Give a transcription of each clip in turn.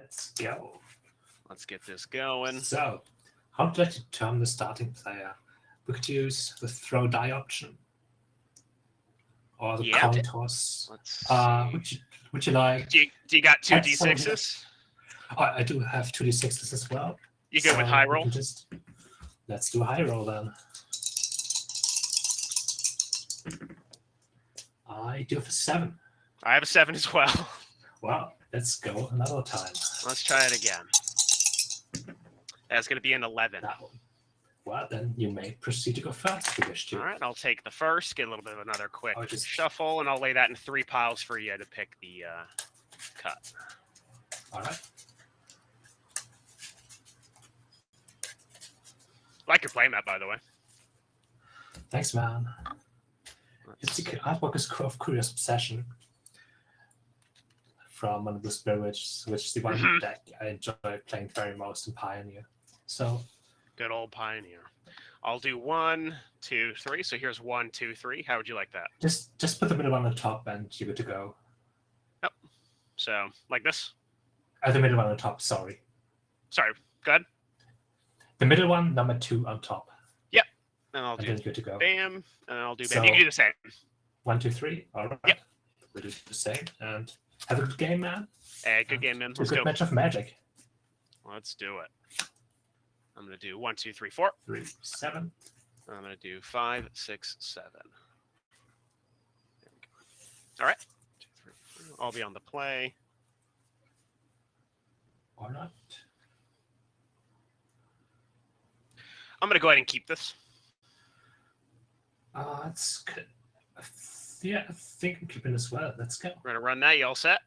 Let's go. Let's get this going. So, how would you like to determine the starting player? We could use the throw die option. Or the coin toss. Let's see. Would you like... Do you got 2 D6s? I do have 2 D6s as well. You go with high roll? Let's do high roll then. I do have a 7. I have a 7 as well. Wow, let's go another time. Let's try it again. That's going to be an 11. Well, then you may proceed to go first if you wish to. All right, I'll take the first, get a little bit of another quick shuffle, and I'll lay that in 3 piles for you to pick the cut. All right. Like your playmat, by the way. Thanks, man. The artwork is of Curious Obsession from one of the spirits, which is the one deck I enjoy playing very most in Pioneer. So good old Pioneer. I'll do 1, 2, 3. So here's 1, 2, 3. How would you like that? Just put the middle one on the top and you're good to go. Yep. So like this? The middle one on the top, sorry. Sorry, go ahead. The middle one, number 2 on top. Yep. And I'll do then good to go. Bam. And I'll do bam. So, you can do the same. 1, 2, 3. All right. Yep. We'll do the same. And have a good game, man. Good game, man. Let's go. Match of Magic. Let's do it. I'm going to do 1, 2, 3, 4. 3, 7. I'm going to do 5, 6, 7. There we go. All right. 2, 3, 4. I'll be on the play. Or not. I'm going to go ahead and keep this. It's good. Yeah, I think I'm keeping as well. Let's go. We're going to run that. You all set?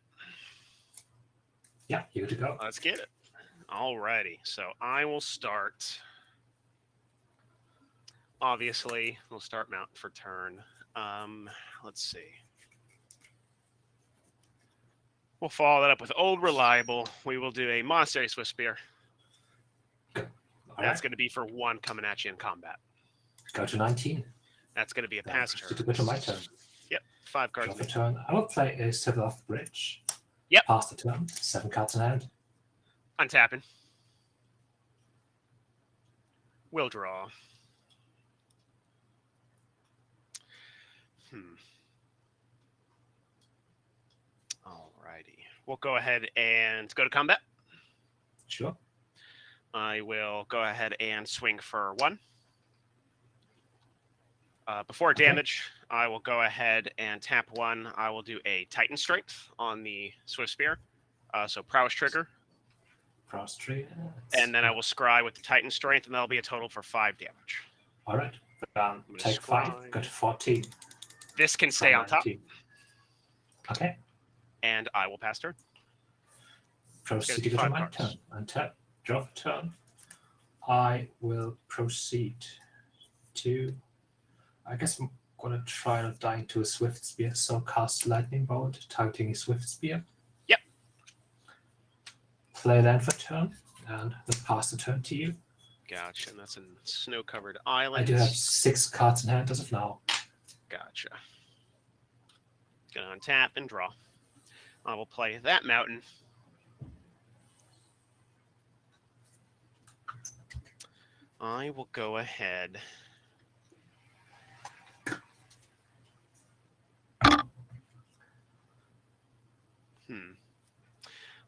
Yeah, you good to go. Let's get it. All righty. So I will start. Obviously, we'll start mountain for turn. Let's see. We'll follow that up with Old Reliable. We will do a Monastery Swift Spear. That's going to be for 1 coming at you in combat. Go to 19. That's going to be a pass turn. To go to my turn. Yep, 5 cards. Draw for turn. I will play a Civil Off Bridge. Yep. Pass the turn. 7 cards in hand. Untapping. We'll draw. Alrighty. We'll go ahead and go to combat. Sure. I will go ahead and swing for 1. Before damage, I will go ahead and tap 1. I will do a Titan Strength on the Swift Spear. So Prowess trigger. Prowess trigger. And then I will scry with the Titan Strength, and that'll be a total for 5 damage. All right. Take 5. Go to 14. This can stay on top. Okay. And I will pass turn. Proceed to go to my turn. Untap. Draw for turn. I will proceed to... I guess I'm going to try not dying to a Swift Spear, so cast Lightning Bolt, targeting a Swift Spear. Yep. Play land for turn, and then pass the turn to you. Gotcha, and that's a snow-covered island. I do have 6 cards in hand as of now. Gotcha. Gonna untap and draw. I will play that mountain. I will go ahead.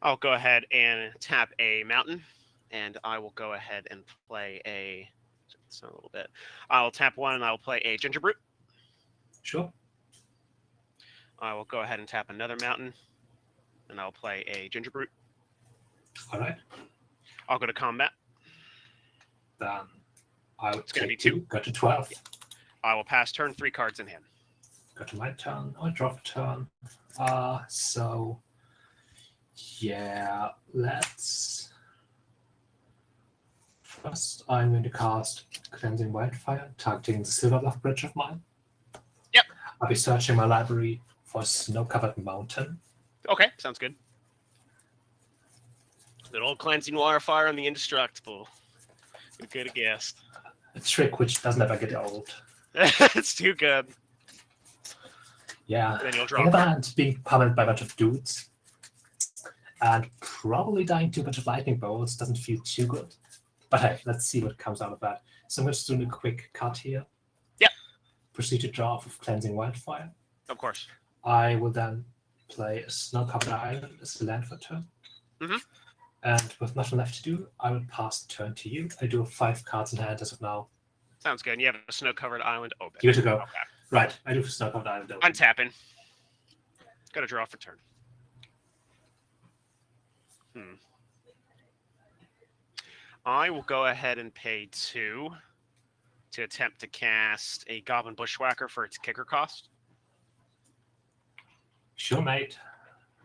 I'll go ahead and tap a mountain, and I will go ahead and play a. A little bit. I'll tap 1, and I will play a Ginger Brute. Sure. I will go ahead and tap another mountain, and I'll play a Ginger Brute. All right. I'll go to combat. Then I will. It's going to be 2. Go to 12. Yeah. I will pass turn, 3 cards in hand. Go to my turn. I'll draw for turn. So yeah, let's. First, I'm going to cast Cleansing Wildfire, targeting the Silver Bluff Bridge of mine. Yep. I'll be searching my library for a snow-covered mountain. Okay, sounds good. Good old Cleansing Wildfire on the Indestructible. You could have guessed. A trick which doesn't ever get old. It's too good. Yeah. And then you'll draw. And being pummeled by a bunch of dudes. And probably dying to a bunch of lightning bolts doesn't feel too good. But hey, let's see what comes out of that. So I'm just doing a quick cut here. Yep. Proceed to draw off of Cleansing Wildfire. Of course. I will then play a Snow-Covered Island as a land for turn. Mhm. And with nothing left to do, I will pass the turn to you. I do have 5 cards in hand as of now. Sounds good. And you have a snow-covered island open. Here to go. Okay. Right, I do have Snow-Covered Island open. Untapping. Got to draw for turn. I will go ahead and pay 2 to attempt to cast a Goblin Bushwhacker for its kicker cost. Sure, mate.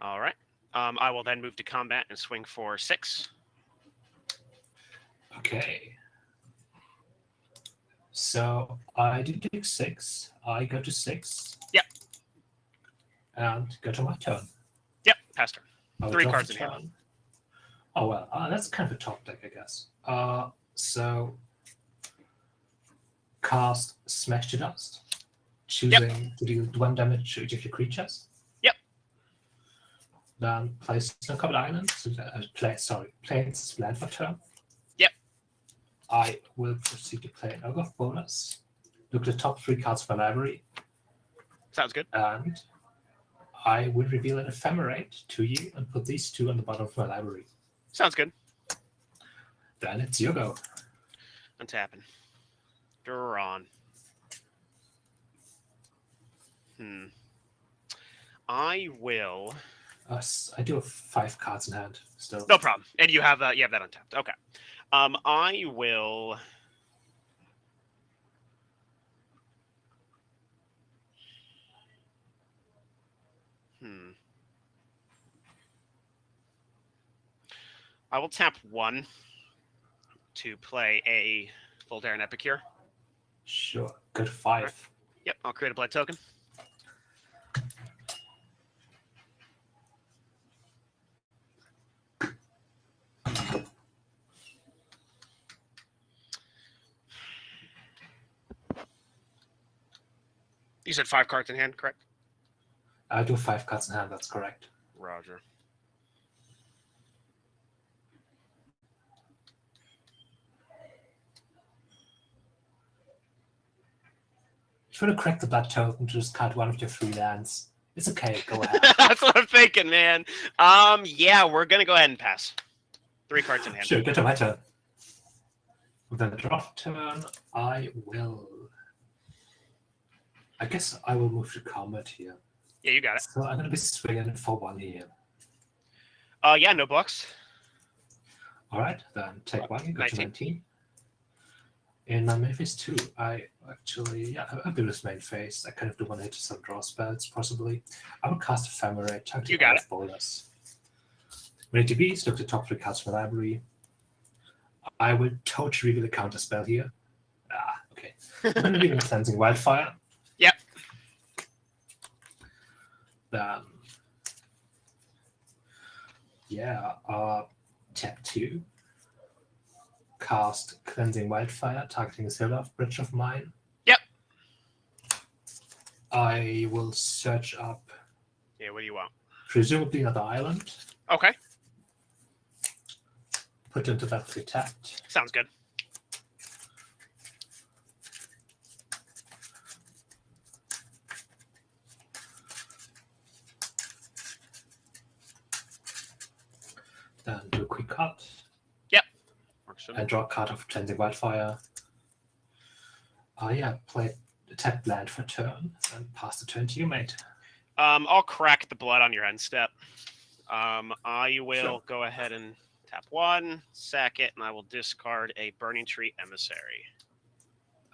All right. I will then move to combat and swing for 6. Okay. So I do take 6. I go to 6. Yep. And go to my turn. Yep, pass turn. I'll 3 draw cards the in hand. turn. Oh, well, that's kind of a top deck, I guess. So cast Smash to Dust, choosing to deal 1 damage to each of your creatures. Yep. Then play Snow-Covered Island. So play its land for turn. Yep. I will proceed to play an Ogre bonus. Look at the top 3 cards of my library. Sounds good. And I will reveal an Ephemerate to you and put these 2 on the bottom of my library. Sounds good. Then it's your go. Untapping. Drawn. I will. I do have 5 cards in hand still. No problem. And you have that untapped. Okay. I will. I will tap 1 to play a Voldaren Epicure. Sure. Good 5. Right. Yep, I'll create a blood token. You said 5 cards in hand, correct? I do have 5 cards in hand, that's correct. Roger. If you want to crack the blood token to just cut 1 of your 3 lands, it's okay, go ahead. That's what I'm thinking, man. Yeah, we're gonna go ahead and pass. 3 cards in hand. Sure, get to my turn. With the draw turn, I guess I will move to combat here. Yeah, you got it. So I'm going to be swinging for 1 here. Yeah, no blocks. All right, then take 1, you go 19. to 19. In my main phase 2, I build this main phase. I kind of do want to hit some draw spells, possibly. I will cast Ephemerate, targeting You got it. boulders. When it DBs, look at the top 3 cards from the library. I will totally reveal a counter spell here. Okay. I'm going to be Cleansing Wildfire. Yep. Then, tap 2. Cast Cleansing Wildfire, targeting a Silver Bridge of mine. Yep. I will search up, Yeah, what do you want? presumably another island, Okay, put into that 3 tapped. sounds good. Then do a quick cut. And draw a card of Cleansing Wildfire. Play a tapped land for turn and pass the turn to you, mate. I'll crack the blood on your end step. I will go ahead and tap 1, sack it, and I will discard a Burning Tree Emissary.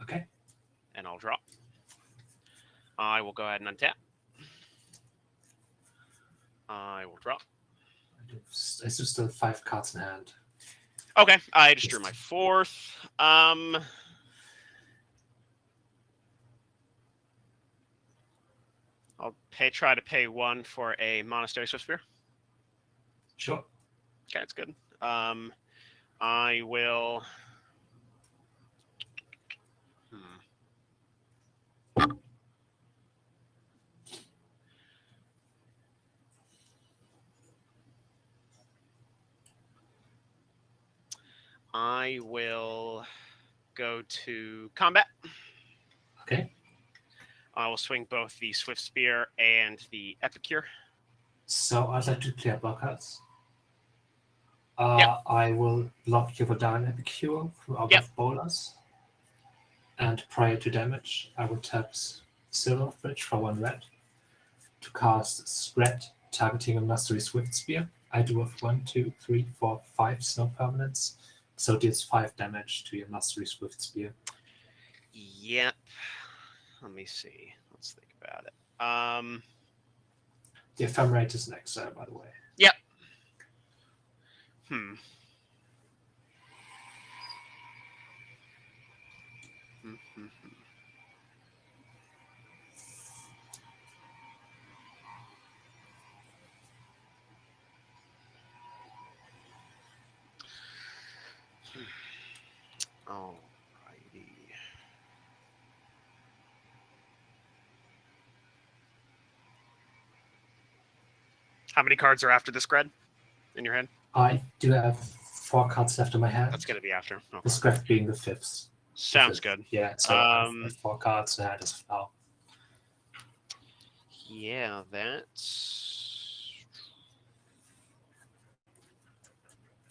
Okay. And I'll draw. I will go ahead and untap. I will draw. I still have 5 cards in hand. Okay, I just drew my 4th. I'll try to pay 1 for a Monastery Swiftspear. Sure. Okay, that's good. I will. I will go to combat. Okay. I will swing both the Swift Spear and the Epicure. So I'd like to clear blockouts. Yep. I will block you for down Epicure from out of bowlers. And prior to damage, I will tap Silver Bridge for 1 red to cast Scred, targeting a Mastery Swift Spear. I do have 1, 2, 3, 4, 5 snow permanents, so deals 5 damage to your Mastery Swift Spear. Yep. Let me see. Let's think about it. The Ephemerate is an exile, by the way. Yep. Alrighty. How many cards are after the Scred in your hand? I do have 4 cards left in my hand. That's going to be after. Okay. The Scred being the 5th. Sounds good. Yeah, so I have 4 cards in hand as of now. Yeah, that's...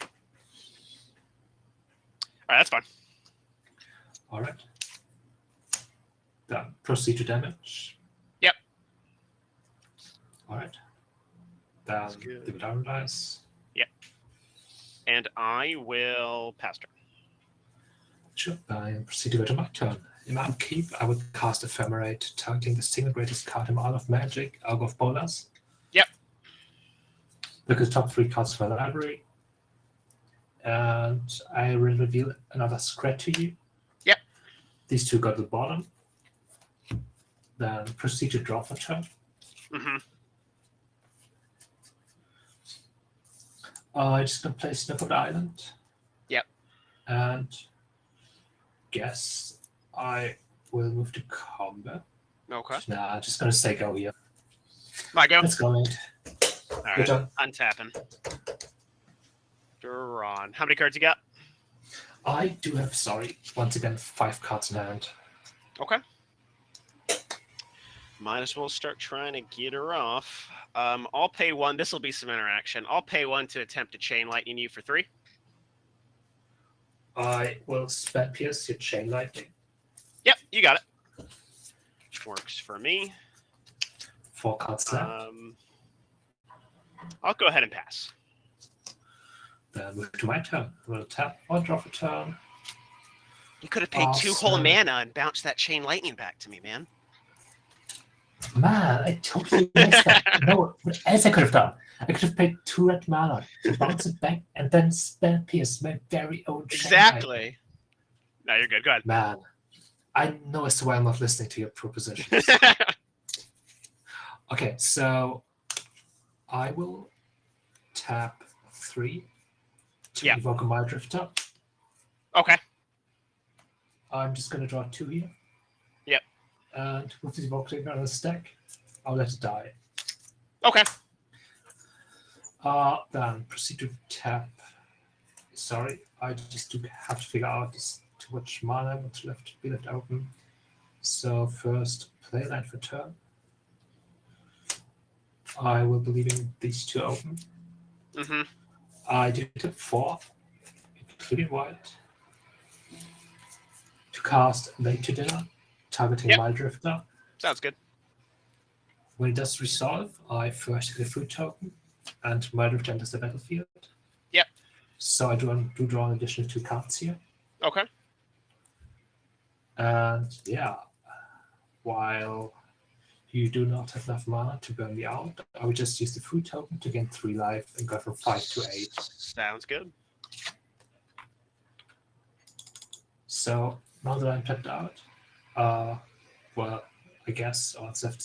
All right, that's fine. All right. Then proceed to damage. Yep. All right. Then the down dice. Yep. And I will pass turn. Sure. I proceed to go to my turn. In my upkeep, I would cast Ephemerate, targeting the single greatest card in all of Magic, out of Bolas. Yep. Look at the top 3 cards for the library. And I will reveal another Scred to you. Yep. These 2 go to the bottom. Then proceed to draw for turn. I'm just going to play Sniff of the Island. Yep. And guess I will move to combat. Okay. Nah, I'm just going to say go here. My go. Let's go, mate. All right. Untapping. Duran. How many cards you got? I do have, once again, 5 cards in hand. Okay. Might as well start trying to get her off. I'll pay 1. This will be some interaction. I'll pay 1 to attempt to Chain Lightning you for 3. I will spell pierce your Chain Lightning. Yep, you got it. Works for me. 4 cards left. I'll go ahead and pass. Then move to my turn. We'll tap or draw for turn. You could have paid 2 whole mana and bounced that Chain Lightning back to me, man. Man, I totally missed that. No, what else I could have done? I could have paid 2 red mana to bounce it back and then spell pierce my very own Chain Exactly. Lightning. No, you're good. Go ahead. Man, I know as to why I'm not listening to your propositions. Okay, so I will tap 3 to evoke a Mile Drifter. Okay. I'm just going to draw 2 here. Yep. And with the evoke on the stack, I'll let it die. Okay. Then proceed to tap. Sorry, I just have to figure out too much mana I want to be left open. So first, play land for turn. I will be leaving these 2 open. I did tap 4, including white, to cast Late to Dinner, targeting Mile Drifter. Sounds good. When it does resolve, I first get a food token, and Mile Drifter enters the battlefield. Yep. So I do draw an additional 2 cards here. Okay. And yeah, while you do not have enough mana to burn me out, I would just use the food token to gain 3 life and go from 5 to 8. Sounds good. So now that I'm tapped out, well, I guess I'll have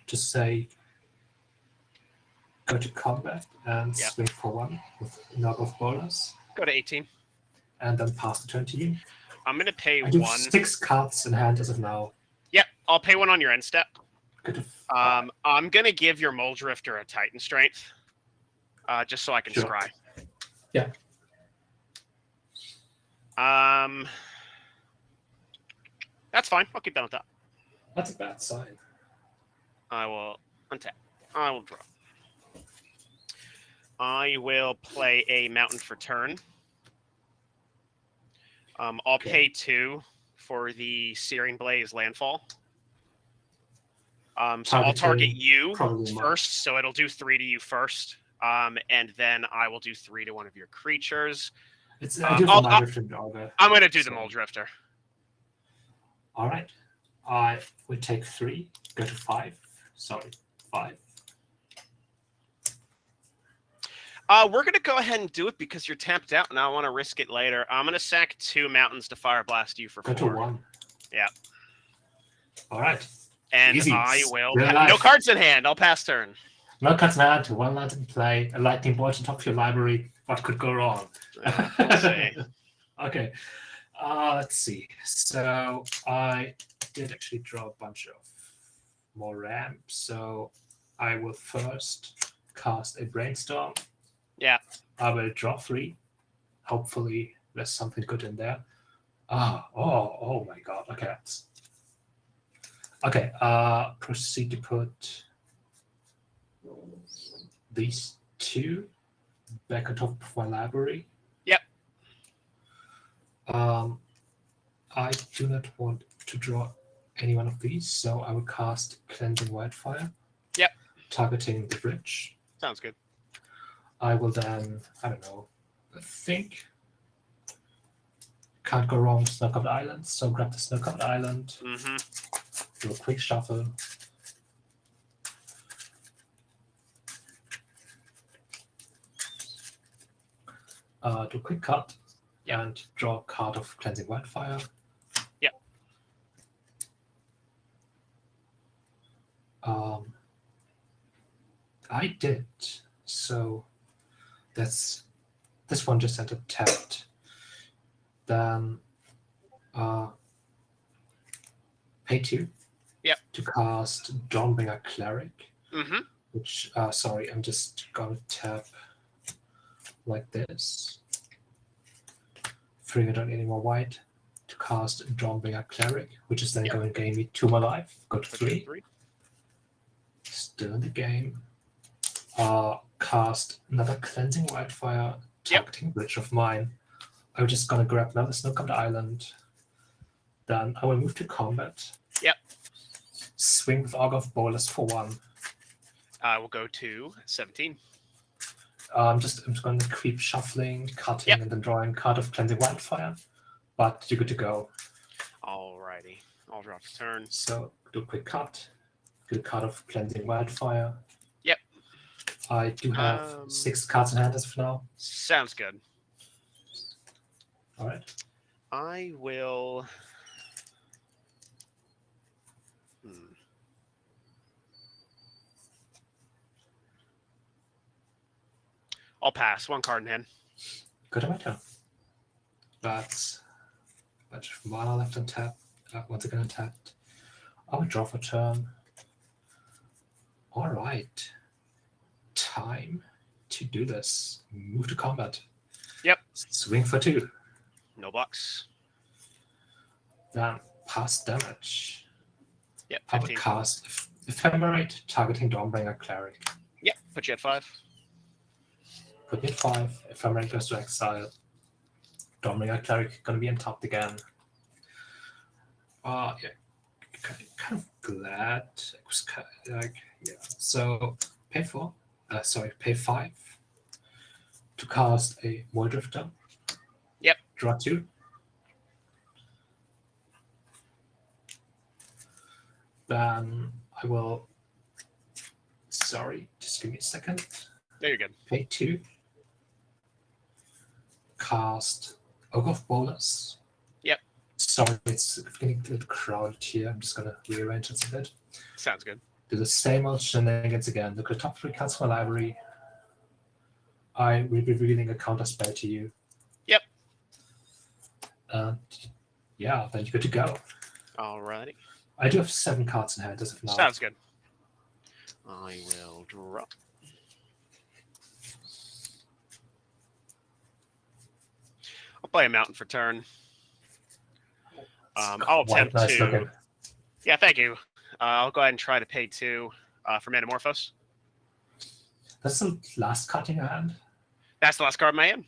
to say go to combat and swing for 1 with knock off bonus. Go to 18. And then pass the turn to you. I'm going to pay I do 1. 6 cards in hand as of now. Yep, I'll pay 1 on your end step. Go to I'm going to give your Mole Drifter a Titan Strength, just so I can scry. Yeah. That's fine. I'll keep that on top. That's a bad sign. I will untap. I will draw. I will play a mountain for turn. I'll pay 2 for the Searing Blaze landfall. So I'll target you first, so it'll do 3 to you first. And then I will do 3 to one of your creatures. I'm going to do the Mole Drifter. All right. I would take 3, go to 5. Sorry, 5. We're going to go ahead and do it because you're tapped out, and I want to risk it later. I'm going to sack 2 mountains to Fire Blast you for 4. Go to 1. Yeah. All right. And Easy. I will... No cards in hand. I'll pass turn. No cards in hand. 1 land in play. A lightning bolt on top of your library. What could go wrong? We'll see. Okay. Let's see. So I did actually draw a bunch of more ramps. So I will first cast a Brainstorm. Yeah. I will draw 3. Hopefully there's something good in there. Oh my god. Okay. Proceed to put these 2 back on top of my library. Yep. I do not want to draw any one of these, so I will cast Cleansing Wildfire. Yep. Targeting the bridge. Sounds good. I will then, I think can't go wrong with Snow-Covered Island, so grab the Snow-Covered Island. Mm-hmm. Do a quick shuffle. Do a quick cut. Yep. And draw a card of Cleansing Wildfire. Yep. I did. So this one just entered tapped. Then pay 2. Yep. To cast Dawnbringer Cleric. Mm-hmm. Which sorry, I'm just gonna tap like this. 3 I don't need any more white to cast Dawnbringer Cleric, which is then going to gain me 2 more life. Go to 3. Still in the game. Cast another Cleansing Wildfire, targeting bridge of mine. I'm just gonna grab another Snow-Covered Island. Then I will move to combat. Yep. Swing with Augur of Bolas for 1. I will go to 17. I'm just going to keep shuffling, cutting, and then drawing card of Cleansing Wildfire. But you're good to go. Alrighty. I'll draw for turn. So do a quick cut. Get a card of Cleansing Wildfire. Yep. I do have 6 cards in hand as of now. Sounds good. All right. I will... I'll pass. 1 card in hand. Go to my turn. But mana left untapped. Once again untapped. I will draw for turn. All right. Time to do this. Move to combat. Yep. Swing for 2. No blocks. Then pass damage. Yep. I will cast Ephemerate, targeting Dawnbringer Cleric. Yep. Put you at 5. Put me at 5. Ephemerate goes to exile. Dawnbringer Cleric gonna be untapped again. Yeah. Kind of glad it was kind of like, yeah. So pay 4. Pay 5 to cast a Mole Drifter. Yep. Draw 2. Then I will. Sorry, just give me a second. There you're good. Pay 2. Cast Augur of Bolas. Yep. Sorry, it's getting a little crowded here. I'm just gonna rearrange it a bit. Sounds good. Do the same old shenanigans again. Look at the top 3 cards from my library. I will be revealing a counter spell to you. Yep. Yeah, then you're good to go. Alrighty. I do have 7 cards in hand as of now. Sounds good. I will draw. I'll play a mountain for turn. I'll Quite attempt nice to. looking. Yeah, thank you. I'll go ahead and try to pay 2 for Metamorphose. That's the last card in your hand. That's the last card in my hand.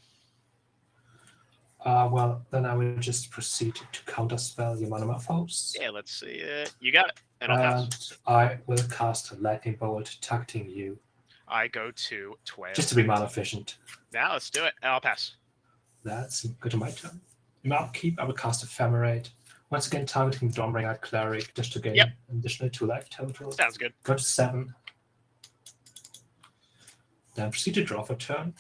Well, then I will just proceed to counterspell your Metamorphose. Yeah, let's see it. You got it. And I'll pass. I will cast a Lightning Bolt targeting you. I go to 12. Just to be mana efficient. Now let's do it. And I'll pass. That's good to my turn. In my upkeep, I will cast Ephemerate. Once again, targeting Dawnbringer Cleric just to gain an additional 2 life total. Sounds good. Go to 7. Then proceed to draw for turn.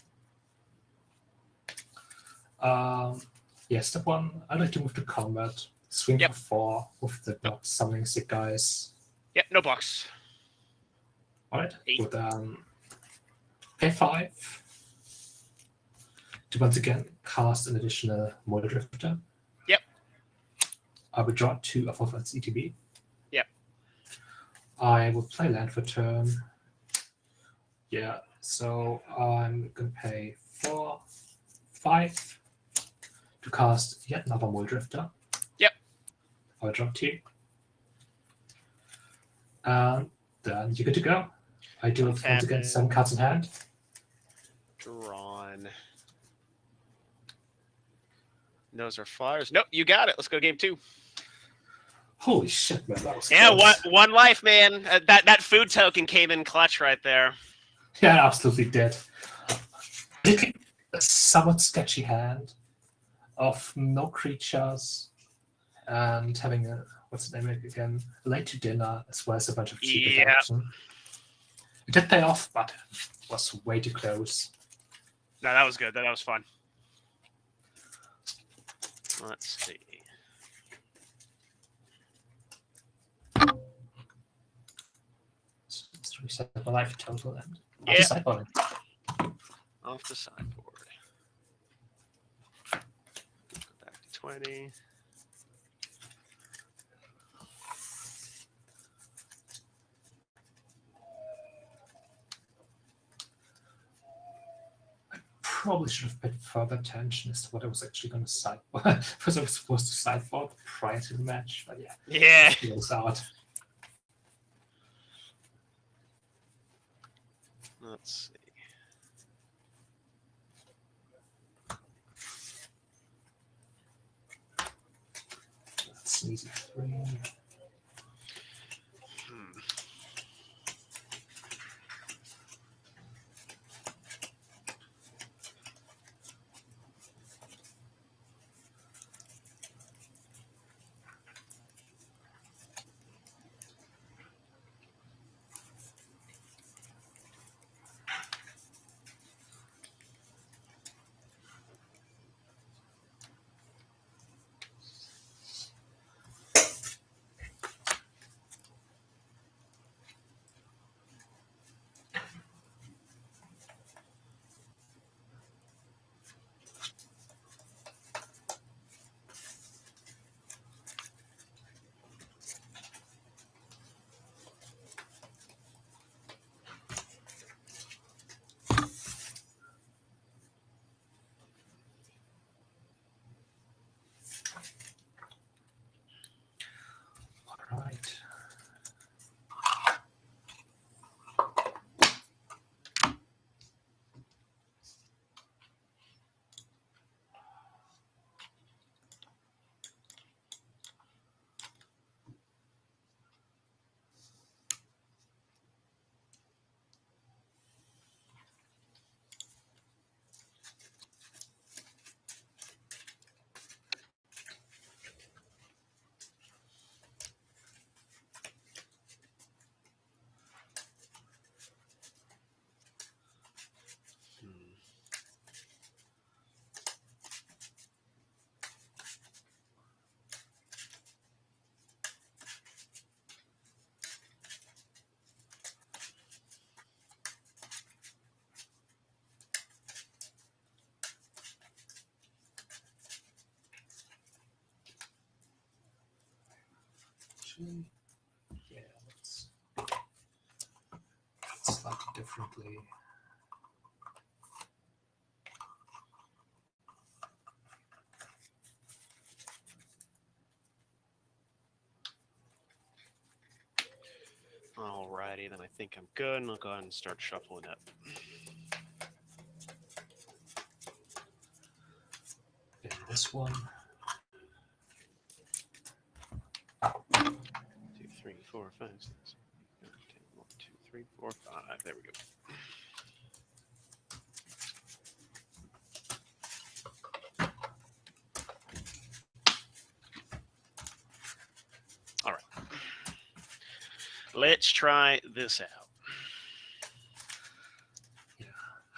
Step 1, I'd like to move to combat. Swing for 4 with the block summoning sick guys. Yep, no blocks. Alright, 8. with pay 5 to once again cast an additional Motor Drifter. Yep. I will draw 2 off of its ETB. Yep. I will play land for turn. Yeah, so I'm going to pay 4, 5 to cast yet another Motor Drifter. Yep. I'll drop 2. And then you're good to go. I do have once again 7 cards in hand. Drawn. Those are flyers. Nope, you got it. Let's go game 2. Holy shit, man! That was close. One life, man. That food token came in clutch right there. Yeah, absolutely did. A somewhat sketchy hand of no creatures and having a what's the name again? Late to dinner as well as a bunch of cheap action. It did pay off, but it was way too close. No, that was good. That was fun. Let's see. Let's reset my life total and Yeah. sideboard. Off the sideboard. Go back to 20. Probably should have paid further attention as to what I was actually going to sideboard because I was supposed to sideboard prior to the match. But yeah, Yeah. it was out. Let's see. That's an easy 3. Right. Yeah, let's slightly differently. Alrighty, then I think I'm good, and I'll go ahead and start shuffling it. In this one. 2, 3, 4, 5, 6, 7, 8, 1, 2, 3, 4, 5. There we go. All right. Let's try this out. Yeah.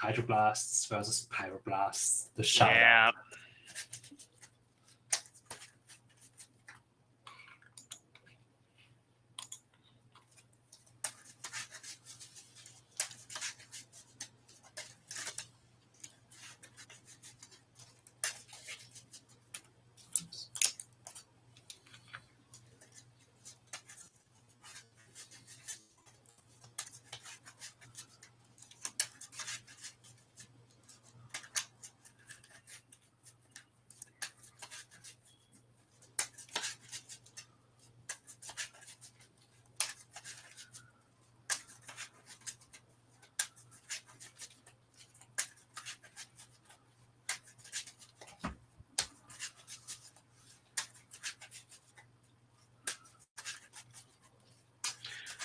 Hydroblasts versus Pyroblasts. The showdown. Yeah.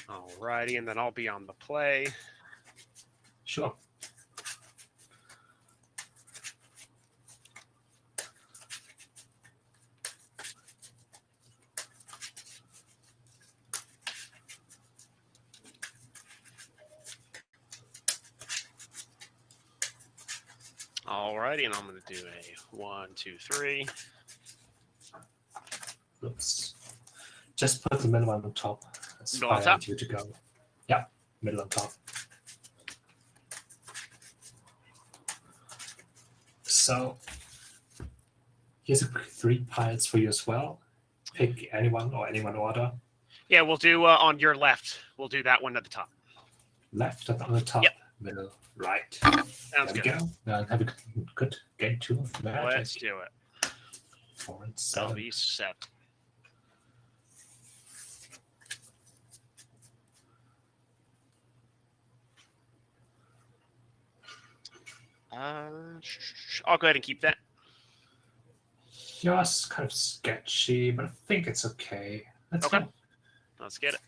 Alrighty, and then I'll be on the play. Sure. Alrighty, and I'm going to do a 1, 2, 3. Oops. Just put the middle one on top. That's Middle on fine. I top? want you to go. Yeah, middle on top. So here's 3 piles for you as well. Pick anyone or anyone order. Yeah, we'll do on your left. We'll do that one at the top. Left on the top, Yep. middle, right. Sounds There we good. go. Now have a good game 2 of magic. Let's do it. 4 and That'll 7. be 7. I'll go ahead and keep that. Just kind of sketchy, but I think it's okay. Let's Okay. go. Let's get it.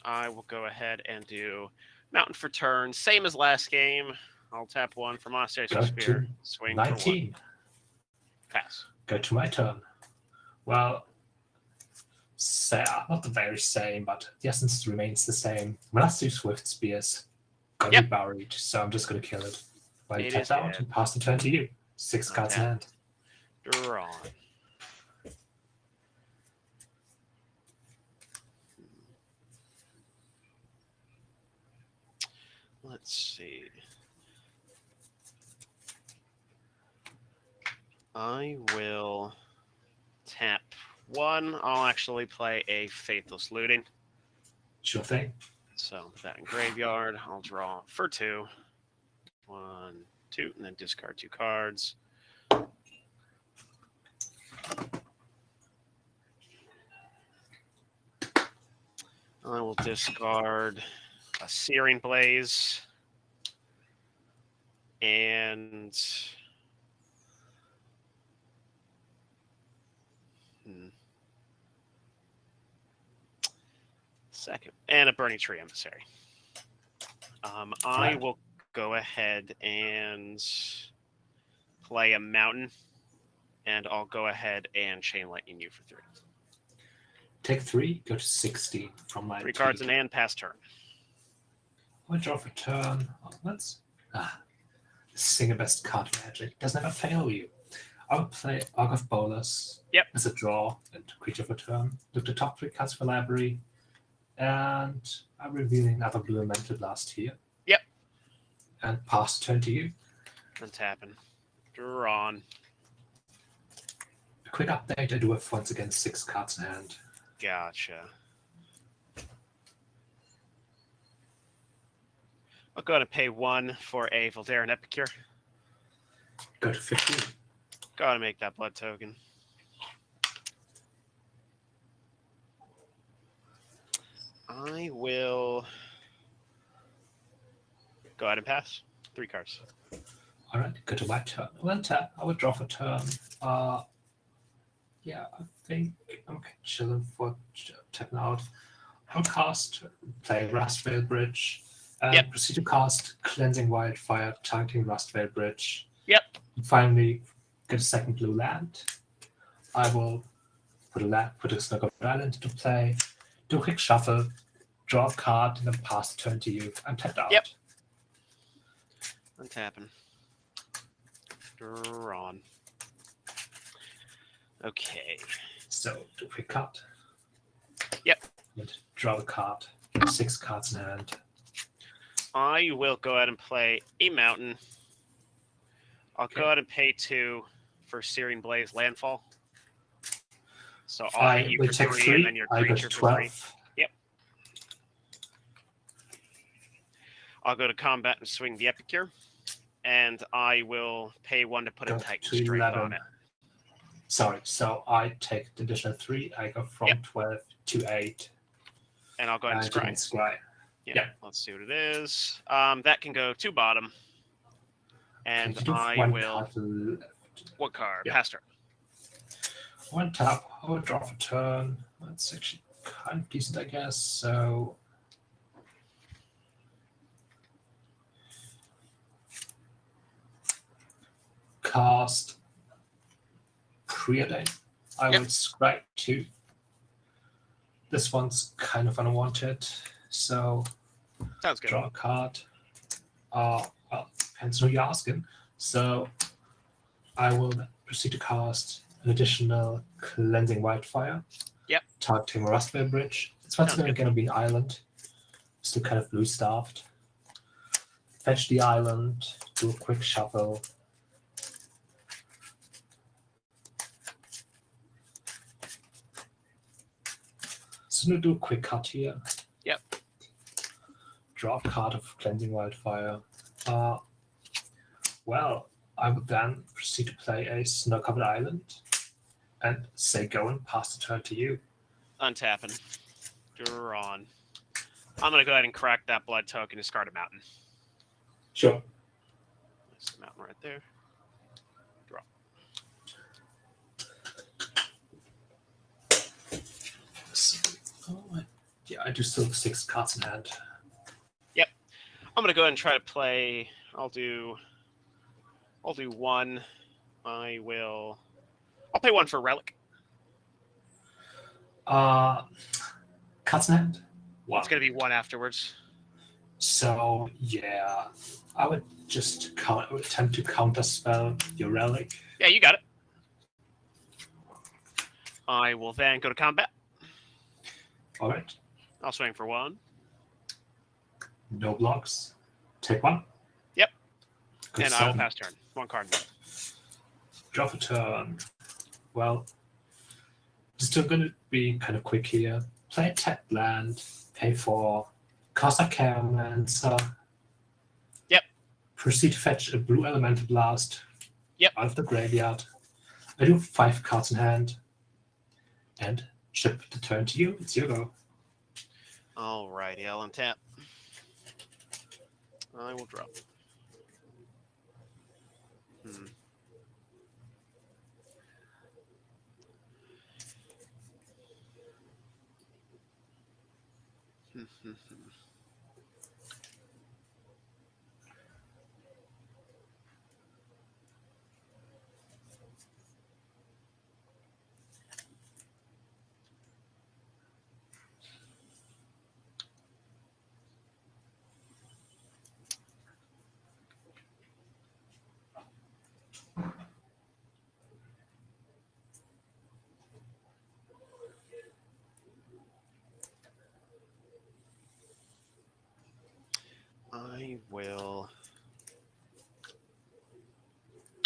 I will go ahead and do Mountain for turn. Same as last game. I'll tap 1 for Monastery Go Spear. to Swing for 1. 19. Pass. Go to my turn. Well, not the very same, but the essence remains the same. Monastery Swift Spears got Yep. me buried, so I'm just going to kill it. Well, you It tap is out dead. and pass the turn to you. 6 cards in Okay. hand. Draw. Let's see. I will tap 1. I'll actually play a Faithless Looting. Sure thing. So put that in graveyard. I'll draw for 2. 1, 2, and then discard 2 cards. I will discard a Searing Blaze and second and a Burning Tree Emissary. I will go ahead and play a Mountain, and I'll go ahead and Chain Lightning you for 3. Take 3, go to 16 from my 3 cards in hand, pass turn. I draw for turn. Oh, let's Singer Best card magic does never fail you. I will play Arc of Bolas. Yep. As a draw and creature for turn. Look the top 3 cards for library. And I'm revealing another blue elemental blast here. Yep. And pass turn to you. And tapping. Drawn. A quick update, I do have once again 6 cards in hand. Gotcha. I'll go ahead and pay 1 for a Voldaren Epicure. Go to 15. Go ahead and make that blood token. I will go ahead and pass. 3 cards. All right, go to my turn. Well, tap. I will draw for turn. Yeah, I think I'm chilling for tapping out. I'll cast, play Rustvale Bridge, and Yep. proceed to cast Cleansing Wildfire, targeting Rustvale Bridge. Yep. And finally, get a second blue land. I will put a Snook of Island into play, do a quick shuffle, draw a card, and then pass the turn to you. I'm tapped out. Yep. Untapping. Drawn. Okay. So, do a quick cut. Yep. And draw the card. 6 cards in hand. I will go ahead and play a mountain. I'll Okay. go ahead and pay 2 for Searing Blaze Landfall. So I'll I hit you will for take 3 3. and then your I go creature to for 3. 12. Yep. I'll go to combat and swing the Epicure. And I will pay 1 to put a Go Titan to Strength 11. on it. Sorry, so I take the additional 3. I go from Yep. 12 to 8. And I'll go ahead and to scry. scry. Yeah, Yeah. let's see what it is. That can go to bottom. And You do I one will. card left. What card? Yeah. Pass turn. One tap. I will draw for turn. That's actually kind of decent, I guess. So. Cast Preordain. I Yep. will scry 2. This one's kind of unwanted. So. Sounds good. Draw a card. Well, depends who you're asking. So I will proceed to cast an additional Cleansing Wildfire. Yep. Targeting Rustvale Bridge. It's once Sounds again going to be an island. Still kind of blue staffed. Fetch the island. Do a quick shuffle. So I'm going to do a quick cut here. Yep. Draw a card of Cleansing Wildfire. Well, I would then proceed to play a Snow-Covered Island and say go and pass the turn to you. Untapping. Drawn. I'm going to go ahead and crack that blood token and discard a mountain. Sure. There's the mountain right there. Draw. Yeah, I do still have 6 cards in hand. Yep. I'm going to go ahead and try to play. I'll do 1. I'll pay 1 for Relic. Cards in hand? One. It's going to be 1 afterwards. So, yeah, I would just attempt to counterspell your Relic. Yeah, you got it. I will then go to combat. All right. I'll swing for 1. No blocks. Take 1. Yep. Good And I will seven. pass turn. 1 card. Drop a turn. Well, still going to be kind of quick here. Play a tapped land. Pay 4. Cast a Cheiromancer. Yep. Proceed to fetch a blue Elemental Blast. Yep. Out of the graveyard. I do have 5 cards in hand. And chip the turn to you. It's your go. Alrighty, I'll untap. I will drop.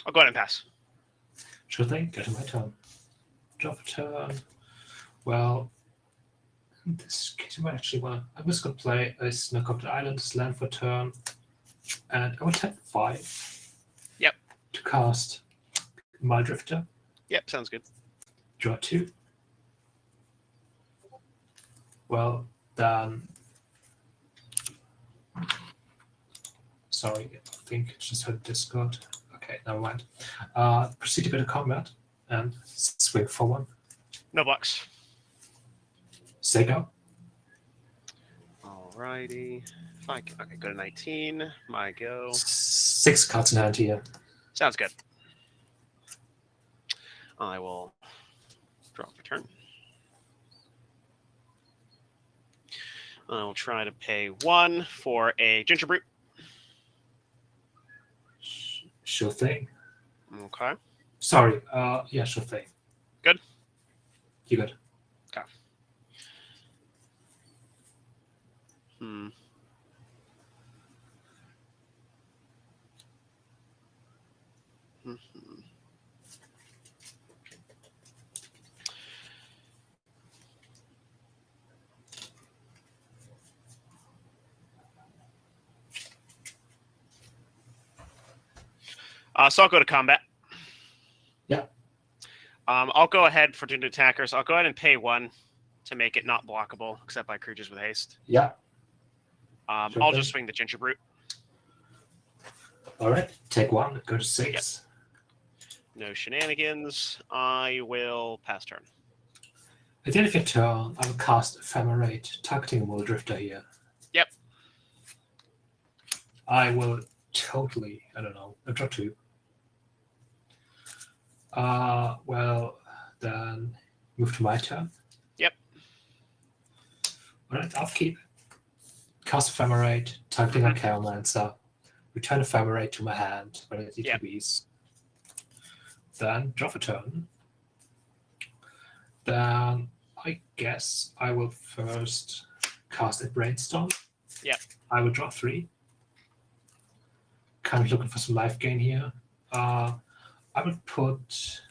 I'll go ahead and pass. Sure thing. Get to my turn. Drop a turn. Well, in this case, you might actually want to. I'm just going to play a Snook of the Island, land for turn. And I will tap 5. Yep. To cast Mildrifter. Yep, sounds good. Draw 2. Well, Then, sorry, I think it just had Discord. Okay, never mind. Proceed to go to combat and swing for one. No blocks. Say go. Alrighty. If I can, okay, go to 19. My go. 6 cards in hand here. Sounds good. I will draw for turn. I will try to pay 1 for a ginger brute. Sure thing. Okay. Sorry. Yeah, sure thing. Good. You good? Okay. So I'll go to combat. Yeah. I'll go ahead for two attackers. I'll go ahead and pay 1 to make it not blockable, except by creatures with haste. Yeah. I'll thing. just swing the ginger brute. All right. Take 1. Go to 6. No shenanigans. I will pass turn. At the end of your turn, I will cast Ephemerate, targeting Will Drifter here. Yep. I will totally, I don't know, I'll draw 2. Well, then move to my turn. Yep. All right, I'll keep. Cast Ephemerate, targeting on Chaomancer. Return Ephemerate to my hand when it ETBs. Then draw for turn. Then I guess I will first cast a Brainstorm. Yep. I will draw 3. Kind of looking for some life gain here. I would put.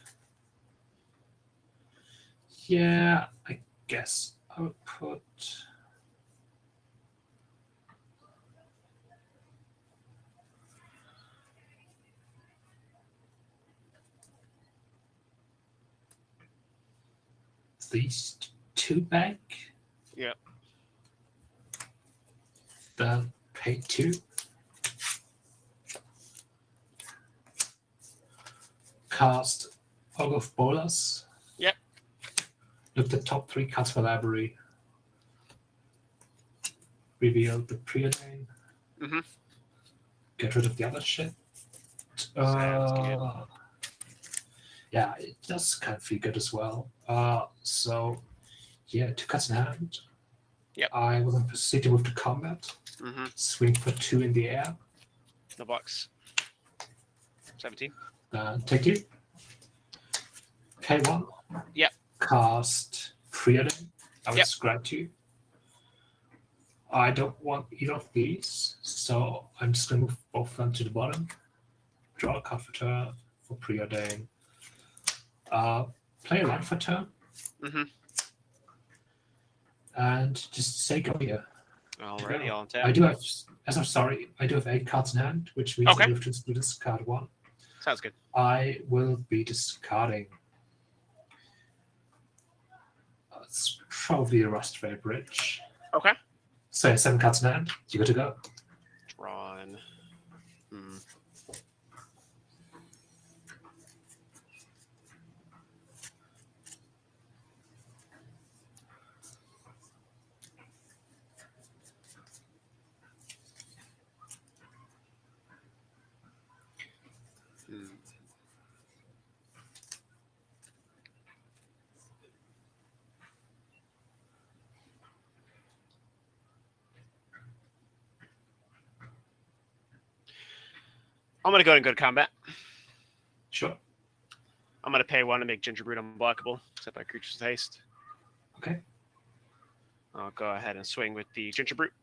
Yeah, I guess I would put. These 2 back. Yep. Then pay 2. Cast Ogre of Bolas. Yep. Look at the top 3 cards for library. Reveal the Preordain. Mm-hmm. Get rid of the other shit. Sounds good. Yeah, it does kind of feel good as well. So, yeah, 2 cards in hand. Yep. I will then proceed to move to combat. Mm-hmm. Swing for 2 in the air. No blocks. 17. Take 2. Pay 1. Yep. Cast Preordain. I will Yep. scratch you. I don't want either of these, so I'm just going to move both of them to the bottom. Draw a card for turn for Preordain. Play a land for turn. Mm-hmm. And just say go here. Alrighty, Yeah. I'll tap. I do have, as I'm sorry, I do have 8 cards in hand, which means Okay. I have to discard 1. Sounds good. I will be discarding. It's probably a Rustray Bridge. Okay. So 7 cards in hand. You got to go. Drawn. I'm going to go ahead and go to combat. Sure. I'm going to pay 1 to make Ginger Brute unblockable, except by creatures with haste. Okay. I'll go ahead and swing with the Ginger Brute.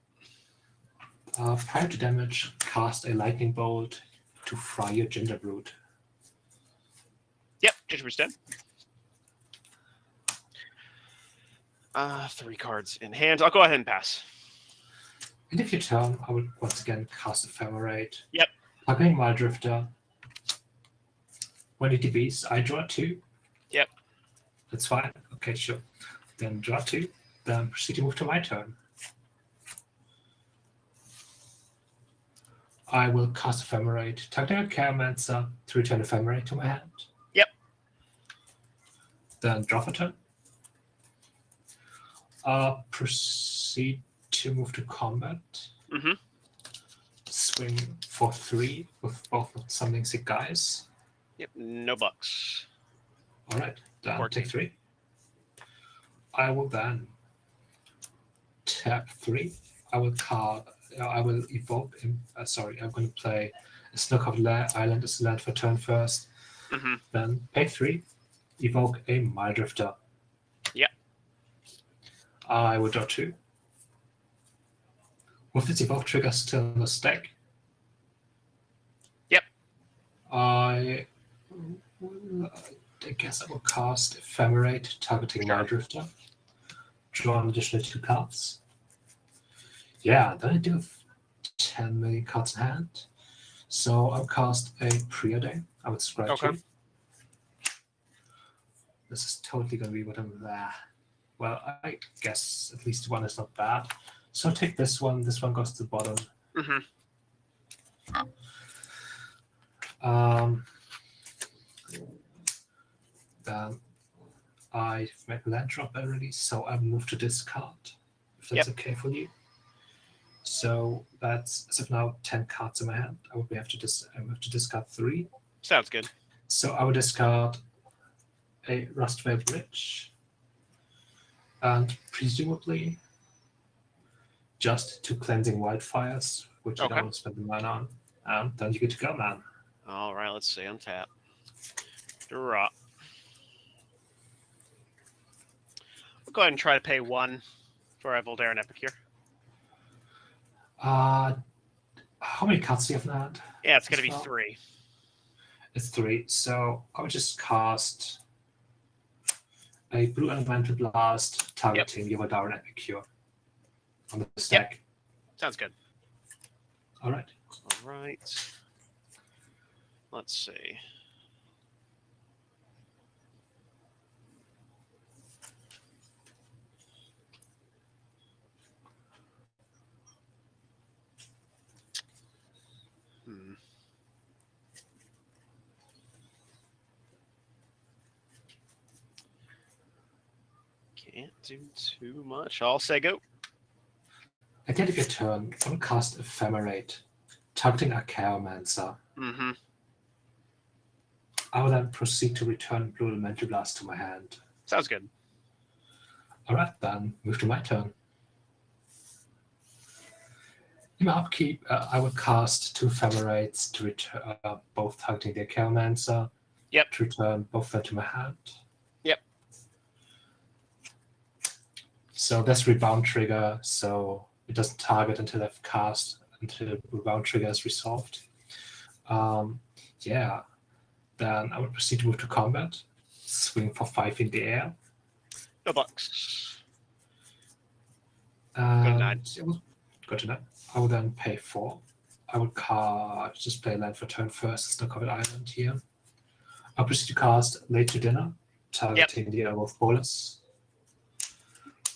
Prior to damage, cast a Lightning Bolt to fry your Ginger Brute. Yep, Ginger Brute's dead. 3 cards in hand. I'll go ahead and pass. And if your turn, I would once again cast Ephemerate. Yep. Plugging Wild Drifter. When it DBs, I draw 2. Yep. That's fine. Okay, sure. Then draw 2. Then proceed to move to my turn. I will cast Ephemerate, targeting a Cheiromancer to return Ephemerate to my hand. Yep. Then draw for turn. Proceed to move to combat. Mm-hmm. Swing for 3 with both summoning sick guys. Yep. No bucks. All right, then 14. take 3. I will then tap 3. I will evoke. I'm going to play a Snow-Covered Island as a land for turn first. Mm-hmm. Then pay 3. Evoke a Mile Drifter. Yep. I will draw 2. With its evoke trigger still in the stack. Yep. I guess I will cast Ephemerate, targeting Mile Drifter. Draw an additional 2 cards. Yeah, then I do have 10 million cards in hand. So I'll cast a Preordain. I would scratch Okay. you. This is totally going to be what I'm there. Well, I guess at least one is not bad. So I'll take this one. This one goes to the bottom. Mm-hmm. Then I've made a land drop already, so I'll move to discard, if that's okay for you. So that's, as of now, 10 cards in my hand. I would have to discard 3. Sounds good. So I would discard a Rustvale Bridge, and presumably just 2 Cleansing Wildfires, which I don't want to spend the mana on. And then you get to go, man. All right, let's see. Untap. Draw. We'll go ahead and try to pay 1 for Voldarin Epicure. How many cards do you have in hand? Yeah, it's going to be 3. It's 3. So I would just cast a Blue Elemental Blast targeting Voldarin Epicure on the stack. Yep. Sounds good. All right. All right. Let's see. Can't do too much. I'll say go. At the end of your turn, I will cast Ephemerate, targeting a Cheiromancer. Mm-hmm. I will then proceed to return Blue Elemental Blast to my hand. Sounds good. All right, then move to my turn. In my upkeep, I will cast 2 Ephemerates to return, both targeting the Cheiromancer. Yep. To return both of them to my hand. Yep. So that's rebound trigger, so it doesn't target until I've cast, until the rebound trigger is resolved. Yeah. Then I will proceed to move to combat. Swing for 5 in the air. No bucks. Go to 9. I will then pay 4. I will just play land for turn first. Snow-Covered Island here. I'll proceed to cast Late to Dinner, targeting the Werewolf Bolus,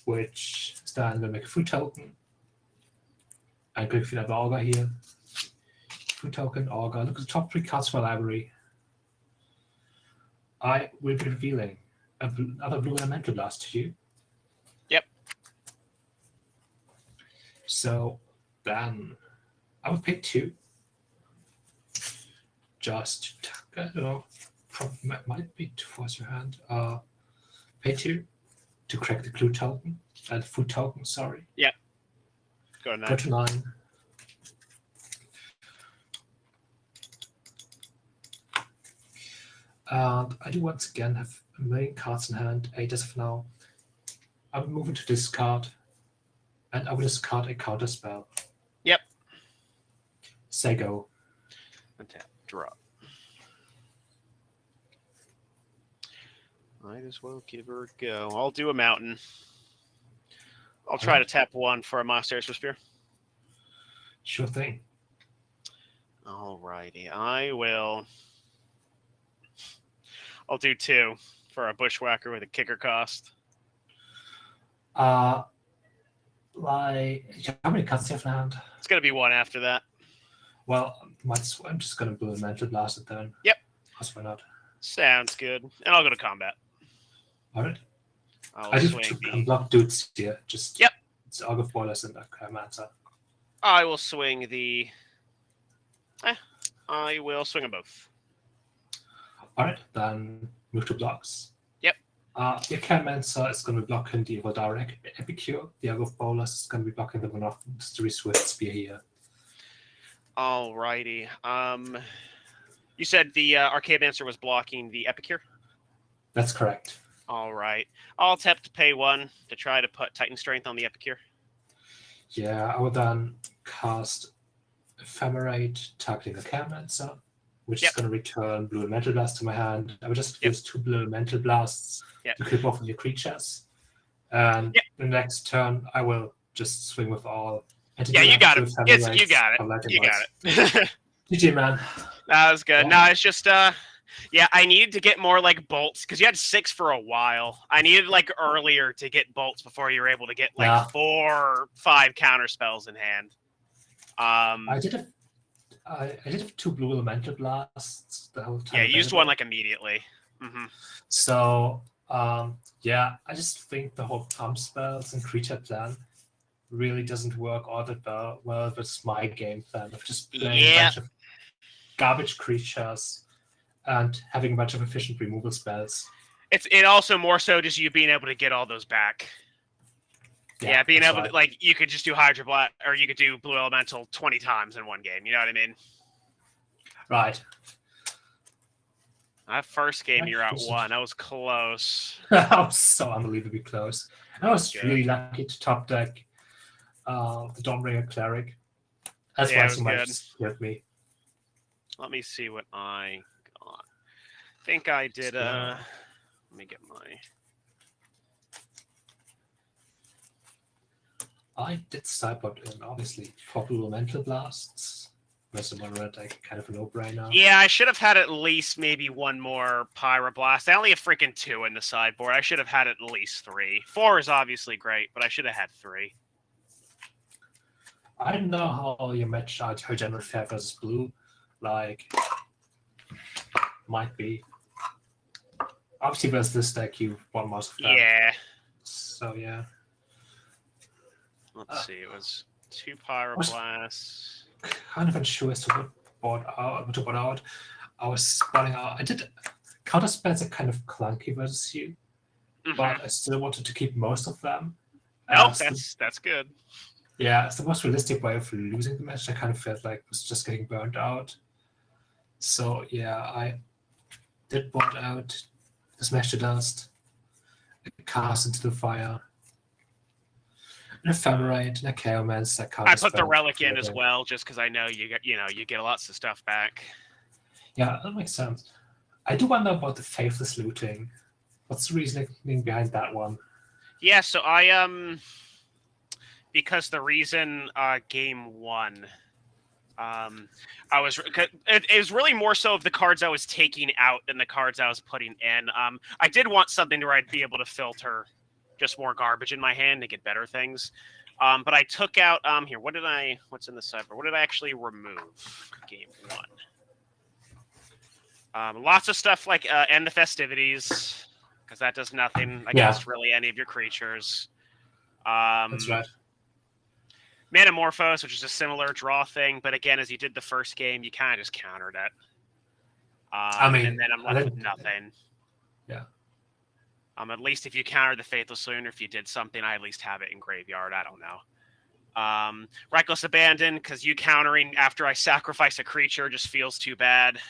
which is then going to make a food token. And quick feed up Augur here. Food token, Augur. Look at the top 3 cards from my library. I will be revealing another Blue Elemental Blast to you. Yep. So then I would pick 2. Just, I don't know, might be to force your hand. Pay 2 to crack the clue token, food token, sorry. Yep. Go to 9. Go to 9. And I do once again have a million cards in hand, 8 as of now. I will move into discard, and I will discard a counter spell. Yep. Say go. Untap. Draw. Might as well give her a go. I'll do a mountain. I'll try to tap 1 for a Monastery Spear. Sure thing. Alrighty. I'll do 2 for a Bushwhacker with a kicker cost. How many cards do you have in hand? It's gonna be one after that. Well, I'm just gonna blue mental blast it then. Yep. Because why not? Sounds good. And I'll go to combat. All right. I'll I do swing two the. unblocked dudes here. Just Yep. It's Arg of Boilers and Mancer. I will swing the. I will swing them both. All right, then move to blocks. Yep. Your Mancer is going to be blocking the Evil Direct Epicure. The Arg of Boilers is going to be blocking the Monastery Swift Spear here. Alrighty. You said the Archaeomancer was blocking the Epicure? That's correct. All right. I'll attempt to pay 1 to try to put Titan Strength on the Epicure. Yeah, I would then cast Ephemerate, targeting a Mancer, which is going to return Blue Elemental Blast to my hand. I would just use 2 Blue Elemental Blasts to keep off your creatures. And the next turn, I will just swing with all. Yeah, you got it. You got it. You got it. GG, man. That was good. No, it's just yeah, I needed to get more like bolts because you had 6 for a while. I needed like earlier to get bolts before you were able to get like 4 or 5 counter spells in hand. I did have 2 Blue Elemental Blasts the whole time. Yeah, you used one like immediately. Mm-hmm. So yeah, I just think the whole pump spells and creature plan really doesn't work all that well with my game plan of just playing a bunch of garbage creatures and having a bunch of efficient removal spells. It also more so just you being able to get all those back. Yeah, being able to, like, you could just do Hydra Blast, or you could do Blue Elemental 20 times in one game. You know what I mean? Right. That first game, you're at 1. That was close. That was so unbelievably close. I was really lucky to top deck the Dawnbringer Cleric. That's why so much scared me. Let me see what I got. I think I did. Let me get my. I did sideboard in obviously 4 Blue Elemental Blasts. Most of my red, like kind of a no-brainer. Yeah, I should have had at least maybe 1 more Pyroblast. I only have freaking 2 in the sideboard. I should have had at least 3. 4 is obviously great, but I should have had 3. I don't know how you match out her general fair versus blue. Like, might be. Obviously, versus this deck, you won most of them. Yeah. So, yeah. Let's see. It was 2 Pyroblasts. Kind of unsure as to what board out. I was spotting out. I did counter spells are kind of clunky versus you, but I still wanted to keep most of them. No, that's good. Yeah, it's the most realistic way of losing the match. I kind of felt like was just getting burnt out. So yeah, I did board out the Smash to Dust, cast into the fire, an Ephemerate, and a Chaomancer. I put the Relic in as well, just because I know you get lots of stuff back. Yeah, that makes sense. I do wonder about the Faithless looting. What's the reasoning behind that one? Yeah, so I because the reason game 1, it was really more so of the cards I was taking out than the cards I was putting in. I did want something where I'd be able to filter just more garbage in my hand to get better things. But I took out here. What's in the sideboard? What did I actually remove? Game 1. Lots of stuff like End the Festivities, because that does nothing against really any of your creatures. That's right. Manamorphose, which is a similar draw thing, but again, as you did the first game, you kind of just countered it. And then I'm left with nothing. Yeah. At least if you countered the Faithless Loon, or if you did something, I at least have it in graveyard. I don't know. Reckless Abandon, because you countering after I sacrifice a creature just feels too bad.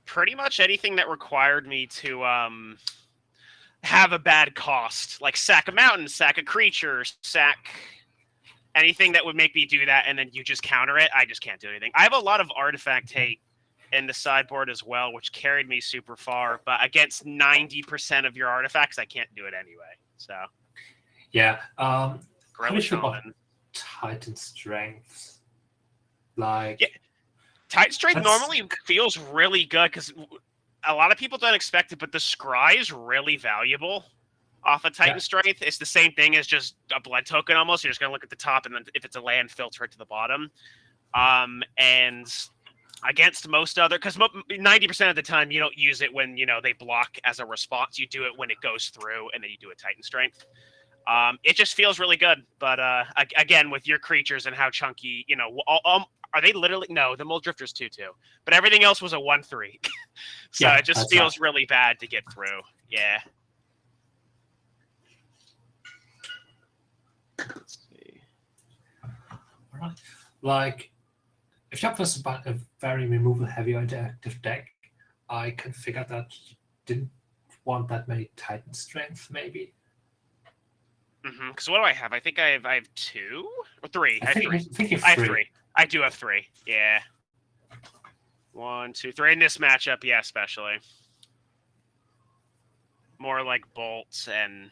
Pretty much anything that required me to have a bad cost, like sack a mountain, sack a creature, sack anything that would make me do that, and then you just counter it. I just can't do anything. I have a lot of artifact hate in the sideboard as well, which carried me super far, but against 90% of your artifacts, I can't do it anyway. So yeah, Shaman. Titan Strength, like Titan Strength normally feels really good because a lot of people don't expect it, but the scry is really valuable off of Titan Strength. It's the same thing as just a blood token almost. You're just going to look at the top, and then if it's a land, filter it to the bottom. And against most other, because 90% of the time you don't use it when, they block as a response. You do it when it goes through, and then you do a Titan Strength. It just feels really good. But again, with your creatures and how chunky, are they literally? No, the Mold Drifter's 2/2. But everything else was a 1/3. So it just feels really bad to get through. Yeah. Let's see. Like, if that was about a very removal-heavy interactive deck, I can figure that you didn't want that many Titan Strength, maybe. Because what do I have? I think I have 2 or 3. I think you have 3. I have 3. I do have 3. Yeah. 1, 2, 3 in this matchup. Yeah, especially more like bolts, and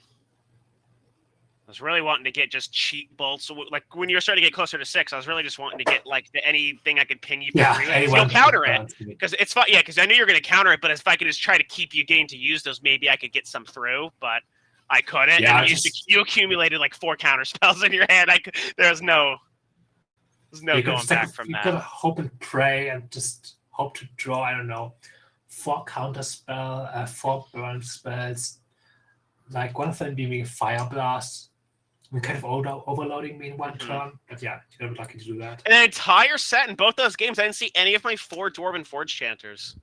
I was really wanting to get just cheap bolts. So, like when you're starting to get closer to 6, I was really just wanting to get like anything I could ping you for free. You'll counter it because it's fun. Yeah, because I knew you were going to counter it, but if I could just try to keep you getting to use those, maybe I could get some through. But I couldn't. Yeah, and you accumulated like 4 counter spells in your hand. There's no going back from that. You gotta hope and pray and just hope to draw, I don't know, 4 counter spell, 4 burn spells. Like one of them being Fire Blast. We're kind of overloading me in one turn. But yeah, you're lucky to do that. And an entire set in both those games, I didn't see any of my 4 Dwarven Forge Chanters.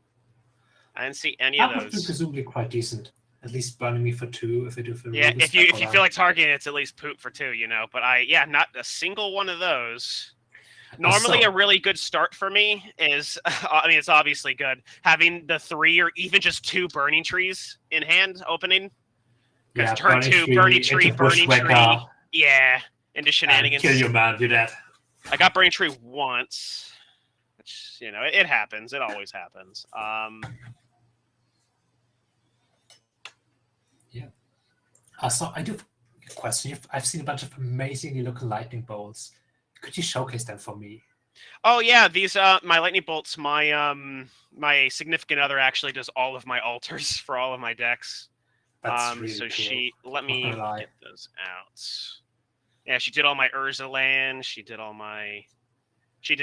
I didn't see any of those. That's presumably quite decent. At least burning me for 2 if I do for if you feel like targeting it's at least poop for 2, But not a single one of those. Normally, a really good start for me is, it's obviously good having the 3 or even just 2 burning trees in hand opening. Because turn 2, burning tree, yeah, into shenanigans. Kill your man, do that. I got burning tree once, which it happens. It always happens. So I do have a question. I've seen a bunch of amazingly looking lightning bolts. Could you showcase them for me? Oh yeah, these my lightning bolts. My significant other actually does all of my altars for all of my decks. That's really cool. Let me get those out. Yeah, she did all my Urza land. She did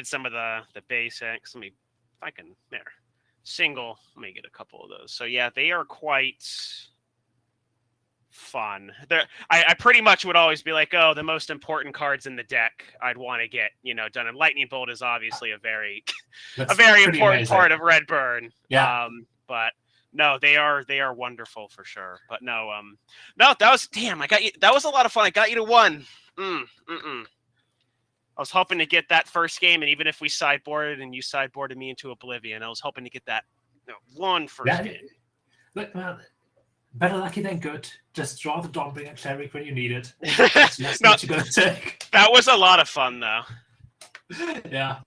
some of the basics. Let me, if I can, there. Single. Let me get a couple of those. So yeah, they are quite fun. I pretty much would always be like, oh, the most important cards in the deck I'd want to get, done. And Lightning Bolt is obviously a very important part of Red Burn. Yeah. But no, they are wonderful for sure. But no, that was I got you. That was a lot of fun. I got you to 1. I was hoping to get that first game, and even if we sideboarded and you sideboarded me into oblivion, I was hoping to get that 1 first game. Look, man, better lucky than good. Just draw the Dawnbringer Cleric when you need it. That's what you're gonna take. That was a lot of fun, though. Yeah,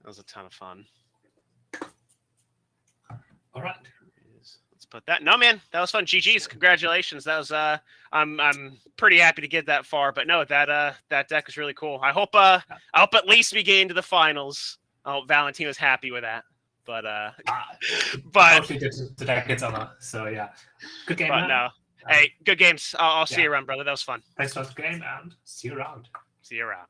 that was a ton of fun. All right. Let's put that. No, man, that was fun. GG's. Congratulations. That was I'm pretty happy to get that far. But no, that deck is really cool. I hope at least we get into the finals. I hope Valentino's happy with that. But hopefully the deck gets on. So yeah, good game. But no, hey, good games. I'll see you around, brother. That was fun. Thanks for the game, and see you around. See you around.